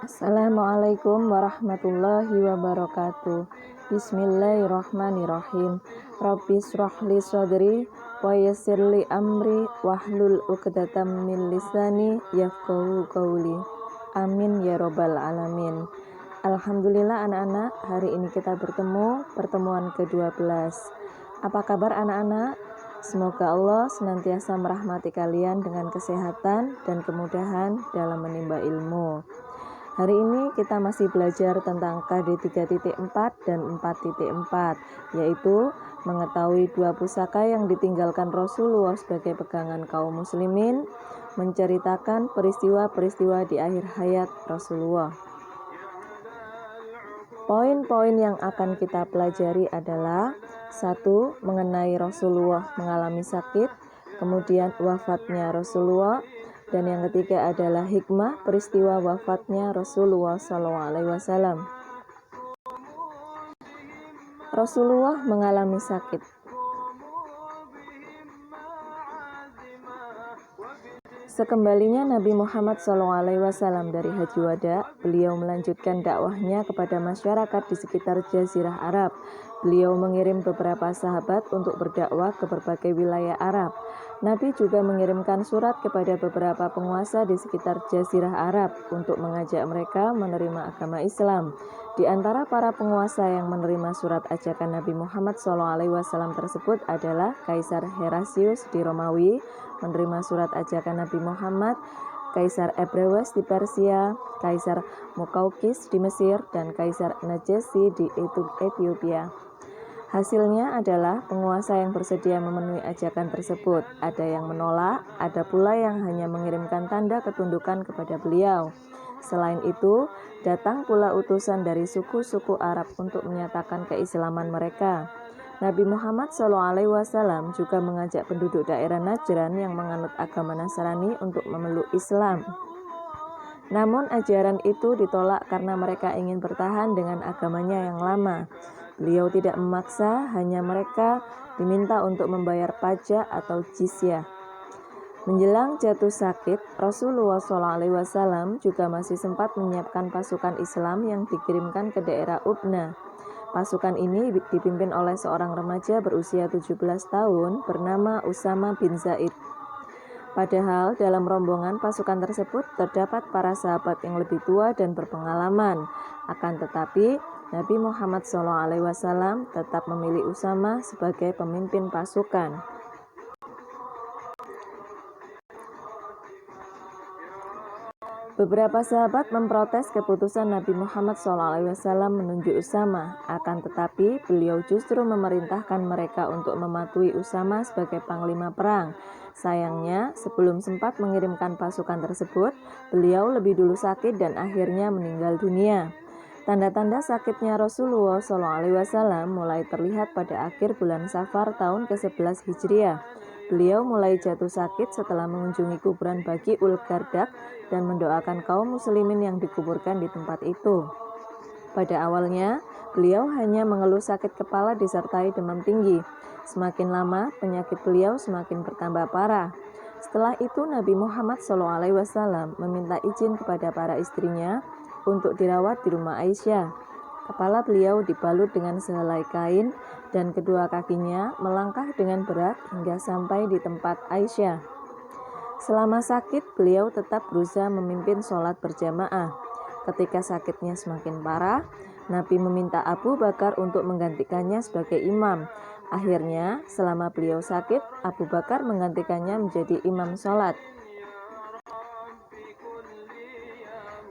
Assalamualaikum warahmatullahi wabarakatuh. Bismillahirrahmanirrahim. Rabbi shrah li sadri wa yassir li amri wahlul 'uqdatam min lisani yafqahu qawli. Amin ya robbal alamin. Alhamdulillah anak-anak, hari ini kita bertemu pertemuan ke-12. Apa kabar anak-anak? Semoga Allah senantiasa merahmati kalian dengan kesehatan dan kemudahan dalam menimba ilmu. Hari ini kita masih belajar tentang KD 3.4 dan 4.4, yaitu mengetahui dua pusaka yang ditinggalkan Rasulullah sebagai pegangan kaum muslimin, menceritakan peristiwa-peristiwa di akhir hayat Rasulullah. Poin-poin yang akan kita pelajari adalah: 1. Mengenai Rasulullah mengalami sakit, kemudian wafatnya Rasulullah, dan yang ketiga adalah hikmah peristiwa wafatnya Rasulullah SAW. Rasulullah mengalami sakit. Sekembalinya Nabi Muhammad SAW dari Haji Wada, beliau melanjutkan dakwahnya kepada masyarakat di sekitar Jazirah Arab. Beliau mengirim beberapa sahabat untuk berdakwah ke berbagai wilayah Arab. Nabi juga mengirimkan surat kepada beberapa penguasa di sekitar Jazirah Arab untuk mengajak mereka menerima agama Islam. Di antara para penguasa yang menerima surat ajakan Nabi Muhammad SAW tersebut adalah Kaisar Herasius di Romawi, menerima surat ajakan Nabi Muhammad, Kaisar Ebrewes di Persia, Kaisar Mukaukis di Mesir, dan Kaisar Najasyi di Ethiopia. Hasilnya adalah penguasa yang bersedia memenuhi ajakan tersebut. Ada yang menolak, ada pula yang hanya mengirimkan tanda ketundukan kepada beliau. Selain itu, datang pula utusan dari suku-suku Arab untuk menyatakan keislaman mereka. Nabi Muhammad SAW juga mengajak penduduk daerah Najran yang menganut agama Nasrani untuk memeluk Islam. Namun ajaran itu ditolak karena mereka ingin bertahan dengan agamanya yang lama. Beliau tidak memaksa, hanya mereka diminta untuk membayar pajak atau jizyah. Menjelang jatuh sakit, Rasulullah SAW juga masih sempat menyiapkan pasukan Islam yang dikirimkan ke daerah Ubna. Pasukan ini dipimpin oleh seorang remaja berusia 17 tahun bernama Usama bin Zaid. Padahal dalam rombongan pasukan tersebut terdapat para sahabat yang lebih tua dan berpengalaman. Akan tetapi, Nabi Muhammad SAW tetap memilih Usama sebagai pemimpin pasukan. Beberapa sahabat memprotes keputusan Nabi Muhammad SAW menunjuk Usama, akan tetapi beliau justru memerintahkan mereka untuk mematuhi Usama sebagai panglima perang. Sayangnya, sebelum sempat mengirimkan pasukan tersebut, beliau lebih dulu sakit dan akhirnya meninggal dunia. Tanda-tanda sakitnya Rasulullah SAW mulai terlihat pada akhir bulan Safar tahun ke-11 Hijriah. Beliau mulai jatuh sakit setelah mengunjungi kuburan Baqi'ul Gharqad dan mendoakan kaum muslimin yang dikuburkan di tempat itu. Pada awalnya, beliau hanya mengeluh sakit kepala disertai demam tinggi. Semakin lama, penyakit beliau semakin bertambah parah. Setelah itu, Nabi Muhammad SAW meminta izin kepada para istrinya untuk dirawat di rumah Aisyah. Kepala beliau dibalut dengan sehelai kain dan kedua kakinya melangkah dengan berat hingga sampai di tempat Aisyah. Selama sakit, beliau tetap berusaha memimpin sholat berjamaah. Ketika sakitnya semakin parah, Nabi meminta Abu Bakar untuk menggantikannya sebagai imam. Akhirnya, selama beliau sakit, Abu Bakar menggantikannya menjadi imam sholat.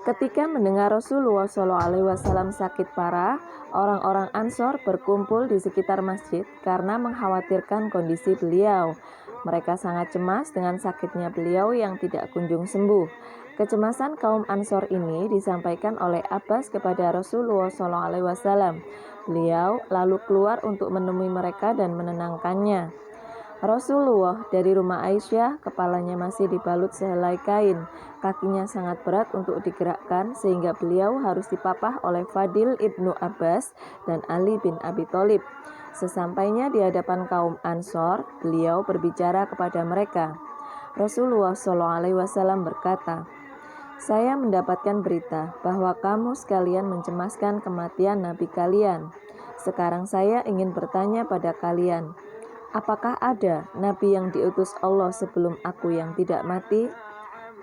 Ketika mendengar Rasulullah SAW sakit parah, orang-orang Ansor berkumpul di sekitar masjid karena mengkhawatirkan kondisi beliau. Mereka sangat cemas dengan sakitnya beliau yang tidak kunjung sembuh. Kecemasan kaum Ansor ini disampaikan oleh Abbas kepada Rasulullah SAW. Beliau lalu keluar untuk menemui mereka dan menenangkannya. Rasulullah dari rumah Aisyah, kepalanya masih dibalut sehelai kain. Kakinya sangat berat untuk digerakkan sehingga beliau harus dipapah oleh Fadil ibnu Abbas dan Ali bin Abi Thalib. Sesampainya di hadapan kaum Ansor, beliau berbicara kepada mereka. Rasulullah SAW berkata, Saya mendapatkan berita bahwa kamu sekalian mencemaskan kematian Nabi kalian. Sekarang saya ingin bertanya pada kalian, apakah ada Nabi yang diutus Allah sebelum aku yang tidak mati?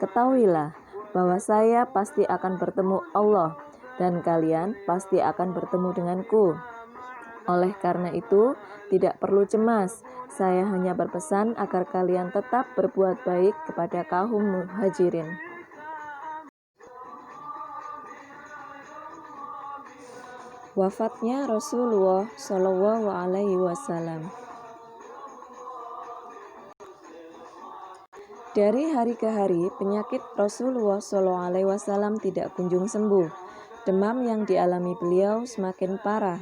Ketahuilah bahwa saya pasti akan bertemu Allah dan kalian pasti akan bertemu denganku. Oleh karena itu, tidak perlu cemas. Saya hanya berpesan agar kalian tetap berbuat baik kepada kaum muhajirin. Wafatnya Rasulullah Shallallahu Alaihi Wasallam. Dari hari ke hari, penyakit Rasulullah Shallallahu Alaihi Wasallam tidak kunjung sembuh. Demam yang dialami beliau semakin parah.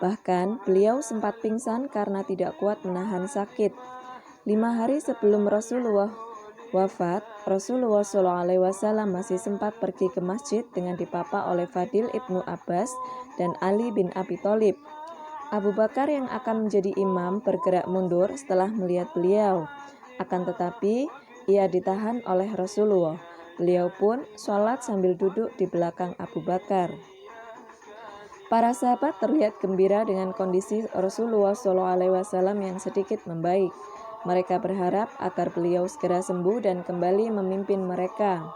Bahkan beliau sempat pingsan karena tidak kuat menahan sakit. 5 hari sebelum Rasulullah wafat, Rasulullah SAW masih sempat pergi ke masjid dengan dipapa oleh Fadil ibnu Abbas dan Ali bin Abi Thalib. Abu Bakar yang akan menjadi imam bergerak mundur setelah melihat beliau. Akan tetapi, ia ditahan oleh Rasulullah. Beliau pun sholat sambil duduk di belakang Abu Bakar. Para sahabat terlihat gembira dengan kondisi Rasulullah SAW yang sedikit membaik. Mereka berharap agar beliau segera sembuh dan kembali memimpin mereka.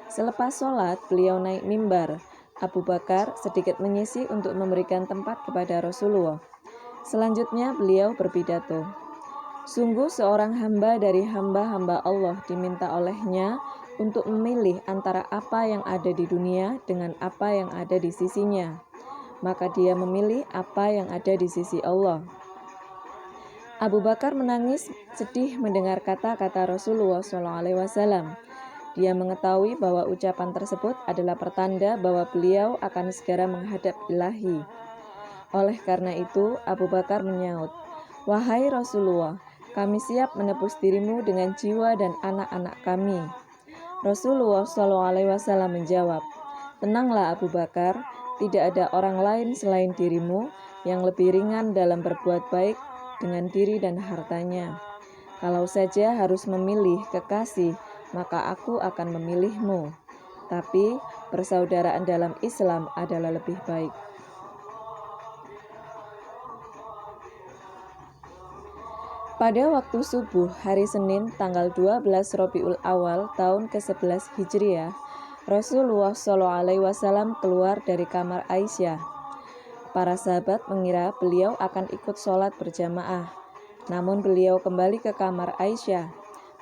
Selepas sholat, beliau naik mimbar. Abu Bakar sedikit menyisi untuk memberikan tempat kepada Rasulullah. Selanjutnya beliau berpidato. Sungguh seorang hamba dari hamba-hamba Allah diminta olehnya untuk memilih antara apa yang ada di dunia dengan apa yang ada di sisinya. Maka dia memilih apa yang ada di sisi Allah. Abu Bakar menangis sedih mendengar kata-kata Rasulullah SAW. Dia mengetahui bahwa ucapan tersebut adalah pertanda bahwa beliau akan segera menghadap Ilahi. Oleh karena itu, Abu Bakar menyaut, "Wahai Rasulullah, kami siap menebus dirimu dengan jiwa dan anak-anak kami." Rasulullah SAW menjawab, "Tenanglah Abu Bakar, tidak ada orang lain selain dirimu yang lebih ringan dalam berbuat baik dengan diri dan hartanya. Kalau saja harus memilih kekasih, maka aku akan memilihmu. Tapi persaudaraan dalam Islam adalah lebih baik." Pada waktu subuh hari Senin tanggal 12 Rabiul Awal tahun ke-11 Hijriah, Rasulullah SAW keluar dari kamar Aisyah. Para sahabat mengira beliau akan ikut sholat berjamaah. Namun beliau kembali ke kamar Aisyah.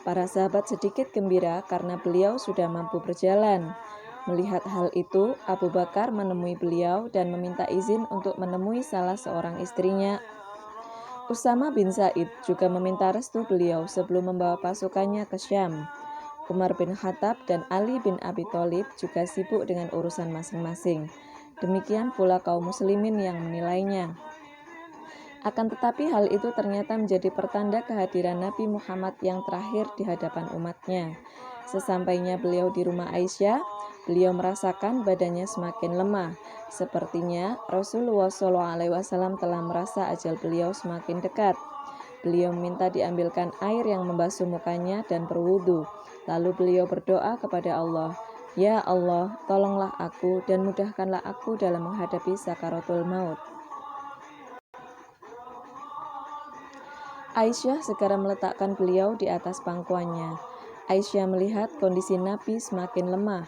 Para sahabat sedikit gembira karena beliau sudah mampu berjalan. Melihat hal itu, Abu Bakar menemui beliau dan meminta izin untuk menemui salah seorang istrinya. Usama bin Zaid juga meminta restu beliau sebelum membawa pasukannya ke Syam. Umar bin Khattab dan Ali bin Abi Thalib juga sibuk dengan urusan masing-masing. Demikian pula kaum muslimin yang menilainya. Akan tetapi hal itu ternyata menjadi pertanda kehadiran Nabi Muhammad yang terakhir di hadapan umatnya. Sesampainya beliau di rumah Aisyah, beliau merasakan badannya semakin lemah. Sepertinya Rasulullah SAW telah merasa ajal beliau semakin dekat. Beliau meminta diambilkan air yang membasuh mukanya dan berwudu. Lalu beliau berdoa kepada Allah, "Ya Allah, tolonglah aku dan mudahkanlah aku dalam menghadapi sakaratul maut." Aisyah segera meletakkan beliau di atas pangkuannya. Aisyah melihat kondisi Nabi semakin lemah.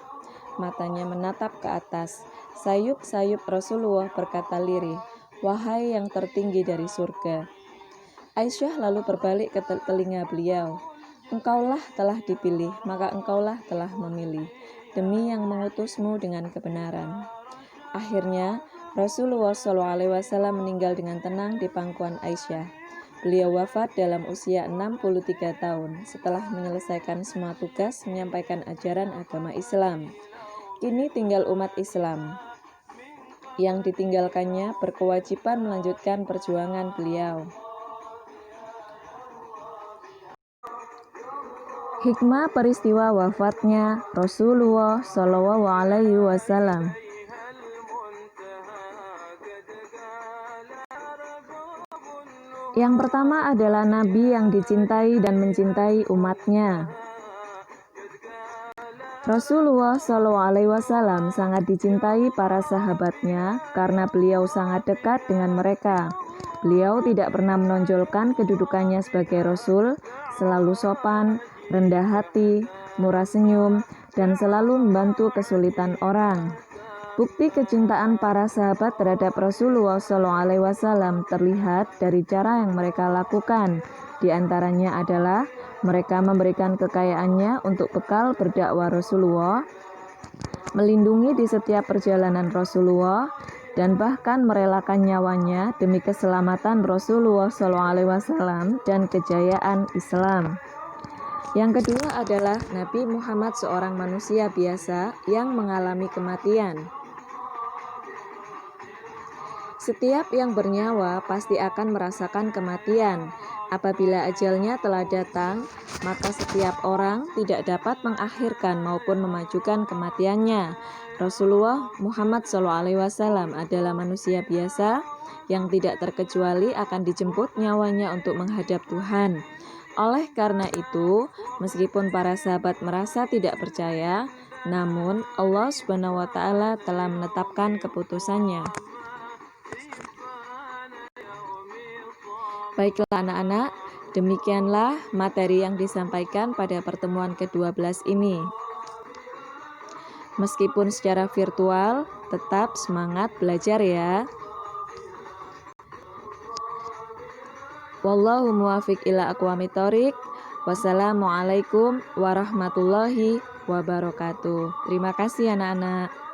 Matanya menatap ke atas. Sayup-sayup Rasulullah berkata lirih, "Wahai yang tertinggi dari surga." Aisyah lalu berbalik ke telinga beliau. "Engkaulah telah dipilih, maka engkaulah telah memilih, demi yang mengutusmu dengan kebenaran." Akhirnya, Rasulullah SAW meninggal dengan tenang di pangkuan Aisyah. Beliau wafat dalam usia 63 tahun setelah menyelesaikan semua tugas menyampaikan ajaran agama Islam. Kini tinggal umat Islam yang ditinggalkannya berkewajiban melanjutkan perjuangan beliau. Hikmah peristiwa wafatnya Rasulullah SAW. Yang pertama adalah Nabi yang dicintai dan mencintai umatnya. Rasulullah SAW sangat dicintai para sahabatnya karena beliau sangat dekat dengan mereka. Beliau tidak pernah menonjolkan kedudukannya sebagai Rasul, selalu sopan, rendah hati, murah senyum, dan selalu membantu kesulitan orang. Bukti kecintaan para sahabat terhadap Rasulullah SAW terlihat dari cara yang mereka lakukan. Di antaranya adalah mereka memberikan kekayaannya untuk bekal berdakwah Rasulullah, melindungi di setiap perjalanan Rasulullah, dan bahkan merelakan nyawanya demi keselamatan Rasulullah SAW dan kejayaan Islam. Yang kedua adalah Nabi Muhammad seorang manusia biasa yang mengalami kematian. Setiap yang bernyawa pasti akan merasakan kematian. Apabila ajalnya telah datang, maka setiap orang tidak dapat mengakhirkan maupun memajukan kematiannya. Rasulullah Muhammad SAW adalah manusia biasa yang tidak terkecuali akan dijemput nyawanya untuk menghadap Tuhan. Oleh karena itu, meskipun para sahabat merasa tidak percaya, namun Allah SWT telah menetapkan keputusannya. Baiklah anak-anak, demikianlah materi yang disampaikan pada pertemuan ke-12 ini. Meskipun secara virtual, tetap semangat belajar ya. Wallahu muwaffiq ila aqwamit thoriq. Wassalamualaikum warahmatullahi wabarakatuh. Terima kasih anak-anak.